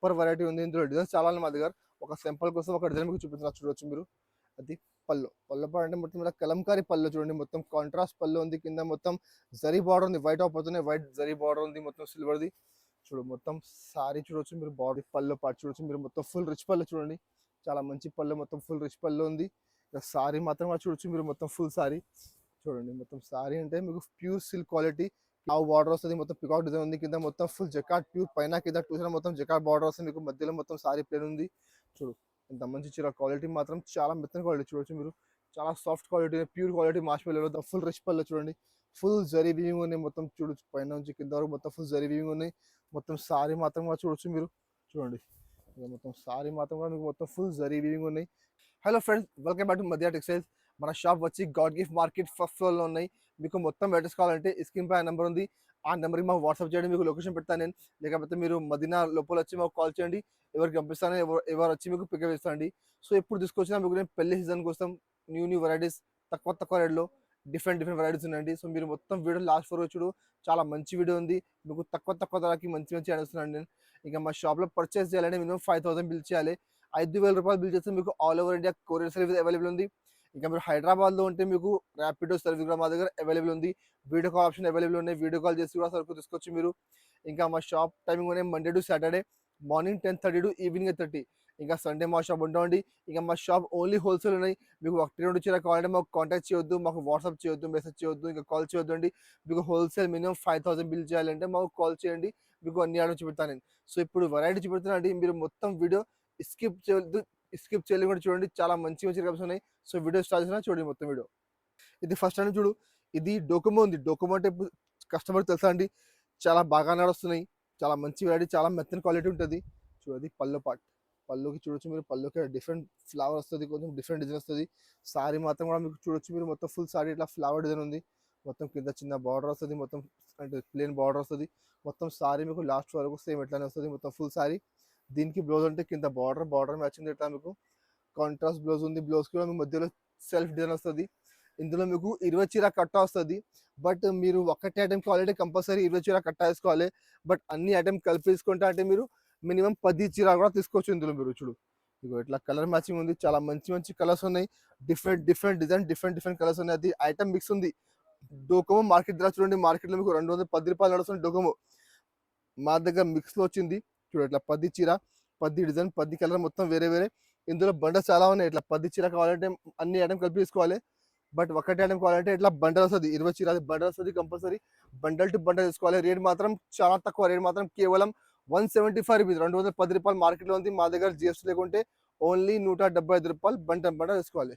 Super variety ఉంది. ఇందులో designs చాలా ఉన్నాయి మా దగ్గర. ఒక సింపుల్ కోసం ఒక డిజైన్ మీకు చూపిస్తున్నా, చూడొచ్చు మీరు. అది పళ్ళు పాటు అంటే మొత్తం ఇలా కలంకారీ పళ్ళు చూడండి. మొత్తం కాంట్రాస్ట్ పళ్ళు ఉంది. కింద మొత్తం జరీ బార్డర్ ఉంది. వైట్ అవుతున్నాయి, వైట్ జరీ బార్డర్ ఉంది. మొత్తం సిల్వర్ది చూడు. మొత్తం సారీ చూడొచ్చు మీరు. బాడీ పళ్ళు పాటు చూడొచ్చు మీరు. మొత్తం ఫుల్ రిచ్ పళ్ళు చూడండి. చాలా మంచి పళ్ళు, మొత్తం ఫుల్ రిచ్ పళ్ళు ఉంది. ఇక సారీ మాత్రం కూడా చూడొచ్చు మీరు. మొత్తం ఫుల్ సారీ చూడండి. మొత్తం సారీ అంటే మీకు ప్యూర్ సిల్క్ క్వాలిటీ. ఆ బార్డర్ వస్తుంది. మొత్తం పికాక్ డిజైన్ ఉంది. కింద మొత్తం ఫుల్ జకాట్ ప్యూర్ పైన కింద చూసిన మొత్తం జకాట్ బార్డర్ వస్తుంది. మీకు మధ్యలో మొత్తం సారీ ప్లేన్ ఉంది. చూడు ఎంత మంచి చీర. క్వాలిటీ మాత్రం చాలా మెత్తన క్వాలిటీ చూడొచ్చు మీరు. చాలా soft quality, pure quality మార్ష్మెల్లో full rich పళ్ళు చూడండి. ఫుల్ జరీ వీవింగ్ ఉన్నాయి. మొత్తం చూడొచ్చు పైన నుంచి కింద వరకు మొత్తం ఫుల్ జరీ వీవింగ్ ఉన్నాయి. మొత్తం సారీ మాత్రం కూడా చూడొచ్చు మీరు. చూడండి మొత్తం సారీ మాత్రం కూడా మీకు మొత్తం ఫుల్ జరీ వీవింగ్ ఉన్నాయి. Hello friends, welcome back to మధ్య టెక్స్టైల్స్. మన షాప్ వచ్చి గాడ్ గిఫ్ట్ మార్కెట్ ఫస్ట్ ఫ్లోర్లో ఉన్నాయి. మీకు మొత్తం అడ్రస్ కావాలంటే స్క్రీన్ పై నెంబర్ ఉంది. ఆ నెంబర్కి మాకు వాట్సాప్ చేయండి. మీకు లొకేషన్ పెడతాను నేను. లేకపోతే మీరు మదీనా లోపల వచ్చి మాకు కాల్ చేయండి. ఎవరికి పంపిస్తాను, ఎవరు వచ్చి మీకు పికప్ చేస్తాండి. సో ఎప్పుడు తీసుకొచ్చినా మీకు నేను పెళ్లి సీజన్ కోసం న్యూ వెరైటీస్ తక్కువ రేట్లో డిఫరెంట్ వెరైటీస్ ఉన్నాయండి. సో మీరు మొత్తం వీడియో లాస్ట్ వరకు చూడు. చాలా మంచి వీడియో ఉంది. మీకు తక్కువ ధరకి మంచి అనిస్తున్నాను నేను. ఇంకా మా షాప్లో పర్చేస్ చేయాలంటే మినిమం 5,000 బిల్ చేయాలి. 5,000 రూపాయలు బిల్ చేస్తే మీకు all over India courier service available ఉంది. ఇంకా మీరు హైదరాబాద్లో ఉంటే మీకు ర్యాపిడో సర్వీస్ కూడా మా దగ్గర అవైలబుల్ ఉంది. వీడియో కాల్ ఆప్షన్ అవైలబుల్ ఉన్నాయి. వీడియో కాల్ చేసి కూడా సరుకు తీసుకోవచ్చు మీరు. ఇంకా మా షాప్ టైమింగ్ ఉన్నాయి Monday to Saturday morning 10:30 to evening 8:30. ఇంకా సండే మా షాప్ ఉంటామండి. ఇంకా మా షాప్ ఓన్లీ హోల్సేల్ ఉన్నాయి. మీకు 1-2 చీర కావాలంటే మాకు కాంటాక్ట్ చేయొద్దు, మాకు వాట్సాప్ చేయొద్దు, మెసేజ్ చేయొద్దు, ఇంకా కాల్ చేయొద్దు అండి. మీకు హోల్సేల్ మినిమం 5,000 బిల్ చేయాలంటే మాకు కాల్ చేయండి. మీకు అన్ని ఆర్డర్ చూపెడతాను నేను. సో ఇప్పుడు వెరైటీ చూపెడుతున్నా అండి. మీరు మొత్తం వీడియో స్కిప్ చేయలేదు కూడా చూడండి. చాలా మంచి కలర్స్ ఉన్నాయి. సో వీడియో స్టార్ట్ చేసినా చూడండి మొత్తం వీడియో. ఇది ఫస్ట్ అని చూడు. ఇది డోకోమో ఉంది. డోకోమో అంటే కస్టమర్ తెలుసా అండి, చాలా బాగా నడుస్తున్నాయి. చాలా మంచి వెరైటీ, చాలా మెత్తని క్వాలిటీ ఉంటుంది. చూడండి పళ్ళుకి చూడొచ్చు మీరు. పళ్ళుకి డిఫరెంట్ ఫ్లవర్ వస్తుంది, కొంచెం డిఫరెంట్ డిజైన్ వస్తుంది. సారీ మాత్రం కూడా మీకు చూడొచ్చు మీరు. మొత్తం ఫుల్ సారీ ఇట్లా ఫ్లవర్ డిజైన్ ఉంది. మొత్తం కింద చిన్న బార్డర్ వస్తుంది. మొత్తం అంటే ప్లేన్ బార్డర్ వస్తుంది. మొత్తం సారీ మీకు లాస్ట్ వరకు సేమ్ ఎట్లానే వస్తుంది. మొత్తం ఫుల్ సారీ. దీనికి బ్లౌజ్ అంటే కింద బార్డర్ మ్యాచింగ్ ఇట్లా మీకు కాంట్రాస్ట్ బ్లౌజ్ ఉంది. బ్లౌజ్ కూడా మీ మధ్యలో సెల్ఫ్ డిజైన్ వస్తుంది. ఇందులో మీకు 20 చీర కట్ట వస్తుంది. బట్ మీరు ఒకటి ఐటమ్ కావాలంటే కంపల్సరీ 20 చీర కట్ట వేసుకోవాలి. బట్ అన్ని ఐటమ్ కలిపి తీసుకుంటా అంటే మీరు మినిమం 10 చీర కూడా తీసుకోవచ్చు. ఇందులో మీరు చూడు ఇగో ఇట్లా కలర్ మ్యాచింగ్ ఉంది. చాలా మంచి కలర్స్ ఉన్నాయి. డిఫరెంట్ డిజైన్, డిఫరెంట్ కలర్స్ ఉన్నాయి. అది ఐటమ్ మిక్స్ ఉంది. డోకోమో మార్కెట్ ధర చూడండి. మార్కెట్లో మీకు 210 రూపాయలు నడుస్తుంది డోకోమో. మా దగ్గర మిక్స్లో వచ్చింది. చూడు ఇట్లా 10 చీర, 10 డిజైన్, 10 కలర్ మొత్తం వేరే. ఇందులో బండల్స్ చాలా ఉన్నాయి. ఇట్లా 10 చీర కావాలంటే అన్ని ఐటమ్ కలిపి తీసుకోవాలి. బట్ ఒకటి ఐటమ్ కావాలంటే ఇట్లా బండల్ వస్తుంది. 20 చీర బండల్ వస్తుంది. కంపల్సరీ బండల్ టు బండల్ తీసుకోవాలి. రేట్ మాత్రం చాలా తక్కువ. రేట్ మాత్రం కేవలం 175 రూపీస్, 210 రూపాయలు మార్కెట్లో ఉంది. మా దగ్గర జిఎస్టీ లేకుంటే ఓన్లీ 175 రూపాయలు బండల్ తీసుకోవాలి.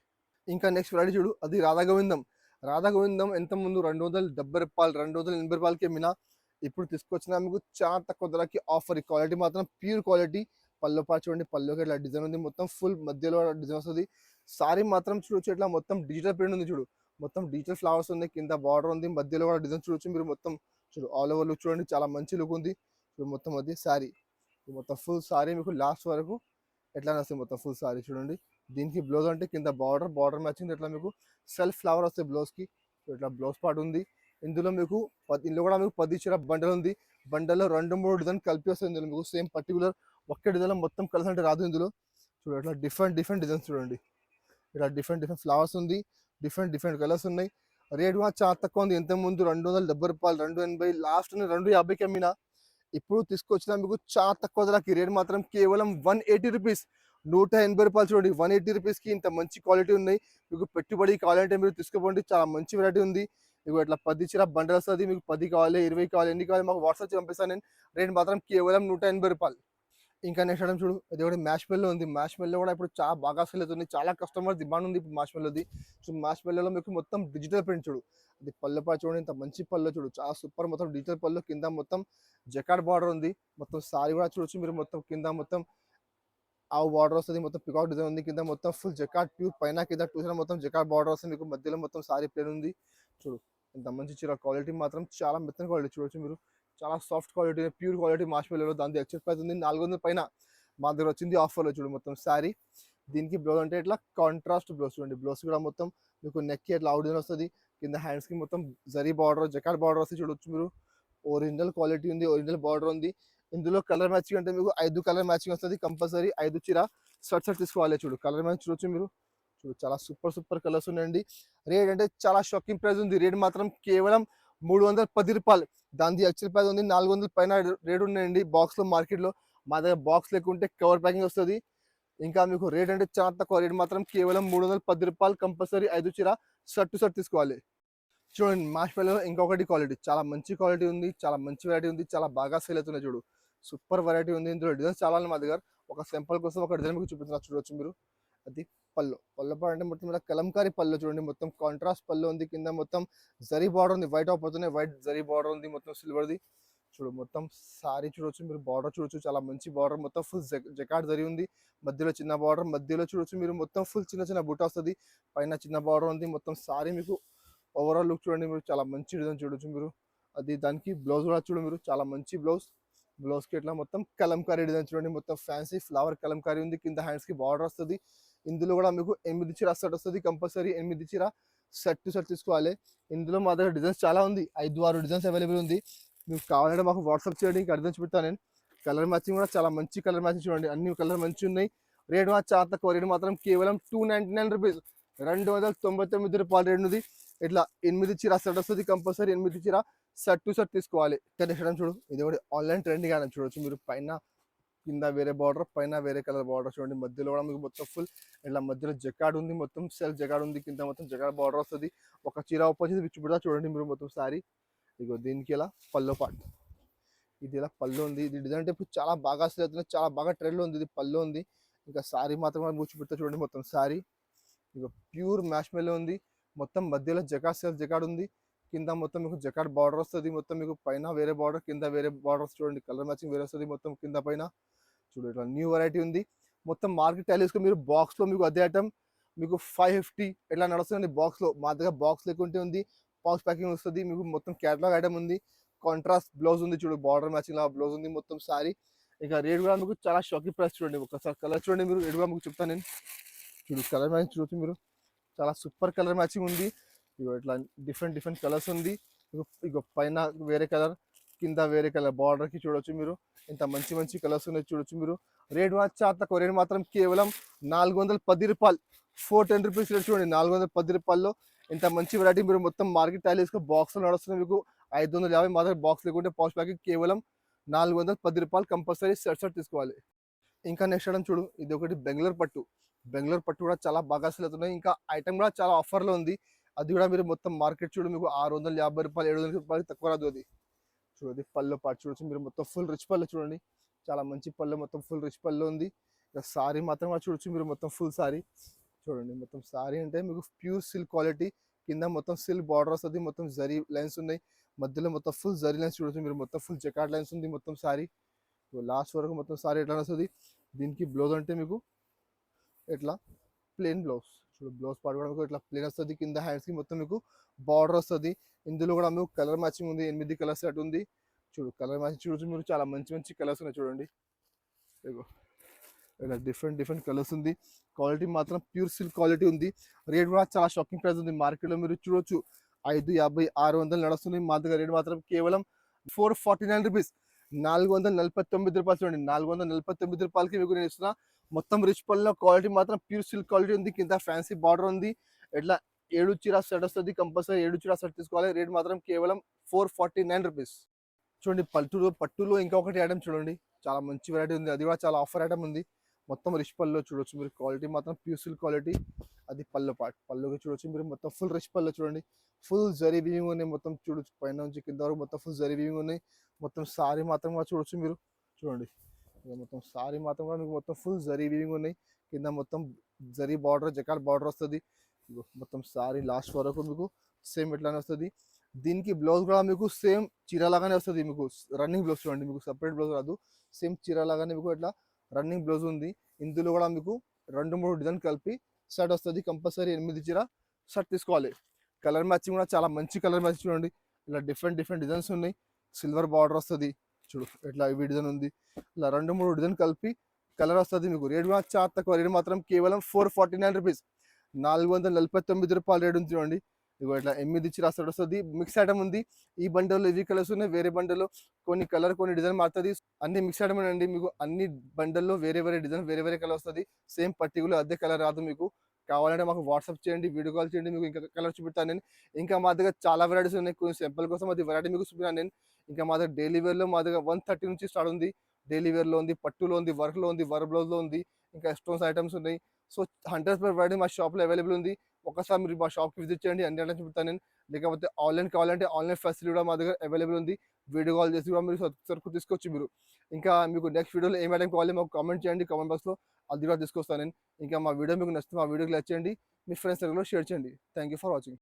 ఇంకా నెక్స్ట్ వెరైటీ చూడు. అది రాధాగోవిందం ఎంత ముందు 270 రూపాయలు, 280 రూపాయలకి అమ్మినా ఇప్పుడు తీసుకొచ్చిన మీకు చాలా తక్కువ ధరకి ఆఫర్. ఈ క్వాలిటీ మాత్రం ప్యూర్ క్వాలిటీ. పళ్ళు పాటు చూడండి. పళ్ళుకి ఇట్లా డిజైన్ ఉంది. మొత్తం ఫుల్ మధ్యలో డిజైన్ వస్తుంది. సారీ మాత్రం చూడొచ్చు ఇట్లా మొత్తం డిజిటల్ ప్రింట్ ఉంది. చూడు మొత్తం డిజిటల్ ఫ్లవర్స్ ఉంది. కింద బార్డర్ ఉంది. మధ్యలో కూడా డిజైన్ చూడొచ్చు మీరు. మొత్తం చూడు ఆల్ ఓవర్ లుక్ చూడండి. చాలా మంచి లుక్ ఉంది. చూడు మొత్తం అది సారీ. మొత్తం ఫుల్ సారీ మీకు లాస్ట్ వరకు ఎట్లా వస్తుంది. మొత్తం ఫుల్ సారీ చూడండి. దీనికి బ్లౌజ్ అంటే కింద బార్డర్ మ్యాచింగ్ ఇట్లా మీకు సెల్ఫ్ ఫ్లవర్ వస్తాయి బ్లౌజ్కి. ఇట్లా బ్లౌజ్ పార్ట్ ఉంది. ఇందులో మీకు ఇందులో కూడా మీకు 10 చీర బండల్ ఉంది. బండల్లో 2-3 డిజైన్ కలిపి వస్తుంది. ఇందులో మీకు సేమ్ పర్టికులర్ ఒక్క డిజైన్ మొత్తం కలిసి అంటే రాదు. ఇందులో చూడండి ఇట్లా డిఫరెంట్ డిజైన్స్ చూడండి. ఇలా డిఫరెంట్ ఫ్లవర్స్ ఉంది. డిఫరెంట్ కలర్స్ ఉన్నాయి. రేట్ కూడా చాలా తక్కువ ఉంది. ఇంతకు ముందు 270 రూపాయలు, 280, లాస్ట్ 250కి అమ్మినా ఇప్పుడు తీసుకొచ్చినా మీకు చాలా తక్కువ ధరకి. రేట్ మాత్రం కేవలం 180 రూపీస్, 180 రూపాయలు చూడండి. 180 రూపీస్కి ఇంత మంచి క్వాలిటీ ఉన్నాయి. మీకు పెట్టుబడి కావాలంటే మీరు తీసుకోండి. చాలా మంచి వెరైటీ ఉంది. ఇక ఇట్లా 10 చీర బండల్ వస్తుంది. మీకు 10 కావాలి, 20 కావాలి, ఎన్ని కావాలి మాకు వాట్సాప్ చేసి పంపిస్తాను నేను. రేట్ మాత్రం కేవలం 180 రూపాయలు. ఇంకా నెక్స్ట్ ఐటమ్ చూడు. ఇది కూడా మ్యాష్ మెల్లో ఉంది. మ్యాష్ మెల్లో కూడా ఇప్పుడు చాలా బాగా సేల్ అవుతుంది. చాలా కస్టమర్ డిమాండ్ ఉంది ఇప్పుడు మ్యాష్ మెల్లోది. సో మ్యాష్ మెల్లోలో మీకు మొత్తం డిజిటల్ ప్రింట్ చూడు. అది పళ్ళపా చూడండి. ఇంత మంచి పళ్ళు చూడు. చాలా సూపర్. మొత్తం డిజిటల్ పళ్ళు. కింద మొత్తం జకాట్ బార్డర్ ఉంది. మొత్తం సారీ కూడా చూడొచ్చు మీరు. మొత్తం కింద మొత్తం ఆ బార్డర్ వస్తుంది. మొత్తం పికాక్ డిజైన్ ఉంది. కింద మొత్తం ఫుల్ జకాట్ ప్యూర్ పైన కింద చూసిన మొత్తం జకాట్ బార్డర్ వస్తుంది. మీకు మధ్యలో మొత్తం సారీ ప్లేన్ ఉంది. చూడు ఇంత మంచి చీర. క్వాలిటీ మాత్రం చాలా మెత్తన క్వాలిటీ చూడొచ్చు మీరు. చాలా soft quality, pure quality Marsh మెల్లో. దాని ఎక్స్పెక్ట్ ప్రైస్ ఉంది 400 పైన. మా దగ్గర వచ్చింది ఆఫర్లో చూడు. మొత్తం శారీ. దీనికి బ్లౌజ్ అంటే ఇట్లా కాంట్రాస్ట్ బ్లౌజ్ చూడండి. బ్లౌజ్ కూడా మొత్తం మీకు నెక్కి ఇట్లా అవుట్ డిజైన్ వస్తుంది. కింద హ్యాండ్స్కి మొత్తం జరీ బార్డర్, జకాట్ బార్డర్ వస్తుంది చూడొచ్చు మీరు. ఒరిజినల్ క్వాలిటీ ఉంది. ఒరిజినల్ బార్డర్ ఉంది. ఇందులో కలర్ మ్యాచింగ్ అంటే మీకు 5 కలర్ మ్యాచింగ్ వస్తది కంపల్సరీ. 5 చీర సెట్ తీసుకోవాలి. చూడు కలర్ మ్యాచింగ్ చూడొచ్చు మీరు. చూడు చాలా సూపర్ కలర్స్ ఉన్నాయండి. రేట్ అంటే చాలా షాకింగ్ ప్రైస్ ఉంది. రేట్ మాత్రం కేవలం రూ. 310. దానిది యాక్చువల్ ప్రైస్ ఉంది 400 పైన రేట్ ఉన్నాయండి బాక్స్‌లో మార్కెట్‌లో. మా దగ్గర బాక్స్ లేకుంటే కవర్ ప్యాకింగ్ వస్తది. ఇంకా మీకు రేట్ అంటే చాలా తక్కువ. రేట్ మాత్రం కేవలం రూ. 310 కంపల్సరీ 5 చీర సెట్ తీసుకోవాలి. చూడండి మార్ష్‌మెల్లోలో ఇంకొకటి క్వాలిటీ చాలా మంచి క్వాలిటీ ఉంది. చాలా మంచి వెరైటీ ఉంది. చాలా బాగా సేల్ అవుతున్నాయి చూడు. సూపర్ వెరైటీ ఉంది. ఇందులో డిజైన్స్ చాలా ఉన్నాయి మా దగ్గర. ఒక సింపుల్ కోసం ఒక డిజైన్ మీకు చూపిస్తున్నా చూడొచ్చు మీరు. అది పళ్ళు అంటే మొత్తం ఇలా కలంకారీ పళ్ళు చూడండి. మొత్తం కాంట్రాస్ట్ పళ్ళు ఉంది. కింద మొత్తం జరీ బార్డర్ ఉంది. వైట్ అవుతున్నాయి. వైట్ జరీ బార్డర్ ఉంది. మొత్తం సిల్వర్‌ది. చూడు మొత్తం సారీ చూడొచ్చు మీరు. బార్డర్ చూడొచ్చు. చాలా మంచి బార్డర్. మొత్తం ఫుల్ జకార్డ్ జరీ ఉంది. మధ్యలో చిన్న బార్డర్. మధ్యలో చూడొచ్చు మీరు మొత్తం ఫుల్ చిన్న బుట్ట వస్తది. పైన చిన్న బార్డర్ ఉంది. మొత్తం సారీ మీకు ఓవరాల్ లుక్ చూడండి మీరు. చాలా మంచి డిజైన్ చూడొచ్చు మీరు. అది దానికి బ్లౌజ్ కూడా చూడండి మీరు. చాలా మంచి బ్లౌజ్‌కి ఇట్లా మొత్తం కలంకారీ డిజైన్ చూడండి. మొత్తం ఫ్యాన్సీ ఫ్లవర్ కలంకారీ ఉంది. కింద హ్యాండ్స్‌కి బార్డర్ వస్తది. ఇందులో కూడా మీకు 8 చీర సెట్ వస్తది. కంపల్సరీ 8 చీర సెట్ తీసుకోవాలి. ఇందులో మా దగ్గర డిజైన్స్ చాలా ఉంది. 5, 6 డిజైన్స్ అవైలబుల్ ఉంది. మీకు కావాలంటే మాకు వాట్సాప్ చేయండి. ఇంకా డిజైన్స్ పెడతాను నేను. కలర్ మ్యాచింగ్ కూడా చాలా మంచి కలర్ మ్యాచింగ్ చూడండి. అన్ని కలర్ మంచిగా ఉన్నాయి. రేట్ మాత్రం చాలా తక్కువ. రేట్ మాత్రం కేవలం రూ. 299 రేట్ ఉంది. ఇట్లా 8 చీర సెట్ వస్తుంది. కంపల్సరీ 8 చీర సెట్ తీసుకోవాలి. ఇక్కడ చూడు ఇది కూడా ఆన్లైన్ ట్రెండింగ్ అని చూడొచ్చు మీరు. పైన కింద వేరే బార్డర్, పైన వేరే కలర్ బార్డర్ చూడండి. మధ్యలో కూడా మీకు మొత్తం ఫుల్ ఇట్లా మధ్యలో జకాడ్ ఉంది. మొత్తం సెల్ఫ్ జకాడ్ ఉంది. కింద మొత్తం జకాడ్ బార్డర్ వస్తుంది. ఒక చీర వచ్చేసి చూపెడతా చూడండి మీరు. మొత్తం సారీ ఇగో దీనికి ఇలా పల్లో పార్ట్. ఇది ఇలా పళ్ళు ఉంది. ఇది డిజైన్ అంటే ఇప్పుడు చాలా బాగా సేల్ అవుతుంది. చాలా బాగా ట్రెండ్లో ఉంది. ఇది పళ్ళు ఉంది. ఇంకా సారీ మాత్రం చూపెడతా చూడండి. మొత్తం సారీ ఇక ప్యూర్ మ్యాష్మెల్లో ఉంది. మొత్తం మధ్యలో జకాడ్ సెల్ఫ్ జకాడ్ ఉంది. కింద మొత్తం మీకు జకాడ్ బార్డర్ వస్తుంది. మొత్తం మీకు పైన వేరే బార్డర్, కింద వేరే బార్డర్స్ చూడండి. కలర్ మ్యాచింగ్ వేరే వస్తుంది. మొత్తం కింద పైన చూడు ఇట్లా న్యూ వెరైటీ ఉంది. మొత్తం మార్కెట్ టైల్ మీరు బాక్స్లో మీకు అదే ఐటమ్ మీకు 550 ఇట్లా నడుస్తుంది బాక్స్లో. మా దగ్గర బాక్స్ లేకుంటే ఉంది. బాక్స్ ప్యాకింగ్ వస్తుంది. మీకు మొత్తం క్యాటలాగ్ ఐటమ్ ఉంది. కాంట్రాస్ట్ బ్లౌజ్ ఉంది చూడు. బార్డర్ మ్యాచింగ్ లా బ్లౌజ్ ఉంది. మొత్తం సారీ ఇక రేట్ కూడా మీకు చాలా షాకింగ్ ప్రైస్ చూడండి. ఒకసారి కలర్ చూడండి మీరు. రేట్ కూడా మీకు చెప్తాను నేను. చూడు కలర్ మ్యాచింగ్ చూడొచ్చు మీరు. చాలా సూపర్ కలర్ మ్యాచింగ్ ఉంది. ఇగో ఇట్లా డిఫరెంట్ కలర్స్ ఉంది. ఇగో పైన వేరే కలర్, కింద వేరే కలర్ బార్డర్కి చూడొచ్చు మీరు. ఇంత మంచి కలర్స్ ఉన్నాయి చూడొచ్చు మీరు. రేట్ చాలా తక్కువ. రేట్ మాత్రం కేవలం రూ. 410. 410 రూపీస్ రేట్ చూడండి. రూ. 410లో ఇంత మంచి వెరైటీ మీరు మొత్తం మార్కెట్ టైల్ వేసుకొని బాక్స్లో నడుస్తుంది మీకు 550. మా దగ్గర బాక్స్ లేకుంటే పాచ్ ప్యాకెట్ కేవలం రూ. 410 కంపల్సరీ సెట్ తీసుకోవాలి. ఇంకా నెక్స్ట్ ఐటమ్ చూడు. ఇది ఒకటి బెంగళూరు పట్టు కూడా చాలా బాగా సేల్ అవుతున్నాయి. ఇంకా ఐటమ్ కూడా చాలా ఆఫర్లో ఉంది. అది కూడా మీరు మొత్తం మార్కెట్ చూడు మీకు రూ. 650, రూ. 700 తక్కువ రాదు. అది చూడండి పళ్ళు పాటు చూడొచ్చు మీరు. మొత్తం ఫుల్ రిచ్ పళ్ళు చూడండి. చాలా మంచి పళ్ళు. మొత్తం ఫుల్ రిచ్ పళ్ళు ఉంది. ఇక సారీ మాత్రం కూడా చూడొచ్చు మీరు. మొత్తం ఫుల్ సారీ చూడండి. మొత్తం సారీ అంటే మీకు ప్యూర్ సిల్క్ క్వాలిటీ. కింద మొత్తం సిల్క్ బార్డర్ వస్తుంది. మొత్తం జరీ లైన్స్ ఉన్నాయి. మధ్యలో మొత్తం ఫుల్ జరీ లైన్స్ చూడొచ్చు మీరు. మొత్తం ఫుల్ జకార్డ్ లైన్స్ ఉంది. మొత్తం సారీ లాస్ట్ వరకు మొత్తం సారీ ఎట్లా వస్తుంది. దీనికి బ్లౌజ్ అంటే మీకు ఇట్లా ప్లెయిన్ బ్లౌజ్ చూడు. బ్లౌజ్ పార్ట్ కూడా మీకు ఇట్లా ప్లెయిన్ వస్తుంది. కింద హ్యాండ్స్కి మొత్తం మీకు బార్డర్ వస్తుంది. ఇందులో కూడా మీకు కలర్ మ్యాచింగ్ ఉంది. 8 కలర్ సెట్ ఉంది. చూడు కలర్ మ్యాచింగ్ చూడొచ్చు మీరు. చాలా మంచి కలర్స్ ఉన్నాయి చూడండి. ఇగో ఇలా డిఫరెంట్ కలర్స్ ఉంది. క్వాలిటీ మాత్రం ప్యూర్ సిల్క్ క్వాలిటీ ఉంది. రేట్ కూడా చాలా షాకింగ్ ప్రైస్ ఉంది. మార్కెట్లో మీరు చూడొచ్చు 550, 600 నడుస్తుంది. మా దగ్గర రేట్ మాత్రం కేవలం 449 రూపీస్. రూ. 449 చూడండి. రూ. 449కి మీకు నేను ఇస్తున్నా. మొత్తం రిచ్ పళ్ళలో క్వాలిటీ మాత్రం ప్యూర్ సిల్క్ క్వాలిటీ ఉంది. కింద ఫ్యాన్సీ బార్డర్ ఉంది. ఇట్లా 7 చీర సెట్ వస్తుంది. కంపల్సరీ 7 చీర సెట్ తీసుకోవాలి. రేట్ మాత్రం కేవలం 449 రూపీస్. చూడండి పట్టులో ఇంకొకటి ఐటమ్ చూడండి. చాలా మంచి వెరైటీ ఉంది. అది కూడా చాలా ఆఫర్ ఐటమ్ ఉంది. మొత్తం రిచ్ పళ్ళలో చూడొచ్చు మీరు. క్వాలిటీ మాత్రం ప్యూర్ సిల్క్ క్వాలిటీ. అది పళ్ళు పార్ట్. పళ్ళుకి చూడొచ్చు మీరు. మొత్తం ఫుల్ రిచ్ పళ్ళు చూడండి. ఫుల్ జరీ వీవింగ్ ఉన్నాయి. మొత్తం చూడొచ్చు పైన నుంచి కింద వరకు మొత్తం ఫుల్ జరీ వీవింగ్ ఉన్నాయి. మొత్తం సారీ మాత్రం కూడా చూడొచ్చు మీరు. చూడండి మొత్తం సారీ మాత్రం కూడా మీకు మొత్తం ఫుల్ జరీ వీవింగ్ ఉన్నాయి. కింద మొత్తం జరీ బార్డర్, జకార్డ్ బార్డర్ వస్తుంది. మొత్తం సారీ లాస్ట్ వరకు మీకు సేమ్ ఇట్లానే వస్తుంది. దీనికి బ్లౌజ్ కూడా మీకు సేమ్ చీర లాగానే వస్తుంది. మీకు రన్నింగ్ బ్లౌజ్ చూడండి. మీకు సపరేట్ బ్లౌజ్ రాదు. సేమ్ చీర లాగానే మీకు ఇట్లా రన్నింగ్ బ్లౌజ్ ఉంది. ఇందులో కూడా మీకు 2-3 డిజైన్ కలిపి షర్ట్ వస్తుంది. కంపల్సరీ 8 చీర షర్ట్ తీసుకోవాలి. కలర్ మ్యాచింగ్ కూడా చాలా మంచి కలర్ మ్యాచింగ్ చూడండి. ఇలా డిఫరెంట్ డిజైన్స్ ఉన్నాయి. సిల్వర్ బార్డర్ వస్తుంది చూడు. ఇట్లా ఇవి డిజైన్ ఉంది. ఇలా 2-3 డిజైన్ కలిపి కలర్ వస్తుంది మీకు. రేట్ కూడా చాలా తక్కువ. రేట్ మాత్రం కేవలం 449 రూపీస్. రూ. 449 రేట్ ఉంది చూడండి. ఇగో ఇట్లా 8 ఇచ్చి రాస్తాడు వస్తుంది. మిక్స్ ఐటమ్ ఉంది. ఈ బండిల్‌లో ఇవి కలర్స్ ఉన్నాయి. వేరే బండిల్‌లో కొన్ని కలర్, కొన్ని డిజైన్ మారుతది. అన్ని మిక్స్ ఐటమే అండి. మీకు అన్ని బండిల్‌లో వేరే వేరే డిజైన్, వేరే వేరే కలర్ వస్తది. సేమ్ పర్టిక్యులర్ అదే కలర్ రాదు మీకు. కావాలంటే మాకు వాట్సాప్ చేయండి, వీడియో కాల్ చేయండి. మీకు ఇంకా కలర్ చూపిస్తాను నేను. ఇంకా మా దగ్గర చాలా వెరైటీస్ ఉన్నాయి. కొన్ని సింపుల్ కోసం అది వెరైటీ మీకు చూపిస్తాను నేను. ఇంకా మా దగ్గర డైలీ వేర్‌లో మా దగ్గర 130 నుంచి స్టార్ట్ ఉంది. డైలీ వేర్‌లో ఉంది, పట్టులో ఉంది, వర్క్‌లో ఉంది, వర్క్ బ్లౌజ్‌లో ఉంది. ఇంకా స్టోన్స్ ఐటమ్స్ ఉన్నాయి. సో, హండ్రెడ్స్ పర్ వెరైటీ మా షాప్‌లో అవైలబుల్ ఉంది. ఒక్కసారి మీరు మా షాప్‌కి విజిట్ చేయండి. అన్ని ఐటమ్స్ చూపిస్తాను నేను. లేకపోతే ఆన్‌లైన్ కావాలంటే ఆన్‌లైన్ ఫెసిలిటీ కూడా మా దగ్గర అవైలబుల్ ఉంది. వీడియో కాల్ చేసి కూడా మీరు సరుకు తీసుకోవచ్చు మీరు. ఇంకా మీకు నెక్స్ట్ వీడియోలో ఏం ఐటమ్ కావాలి మాకు కామెంట్ చేయండి కామెంట్ బాక్స్‌లో. అది కూడా తీసుకొస్తాను నేను. ఇంకా మా వీడియో మీకు నచ్చితే మా వీడియోకి లైక్ చేయండి. మీ ఫ్రెండ్స్ సర్కిల్‌లో షేర్ చేయండి. Thank you for watching.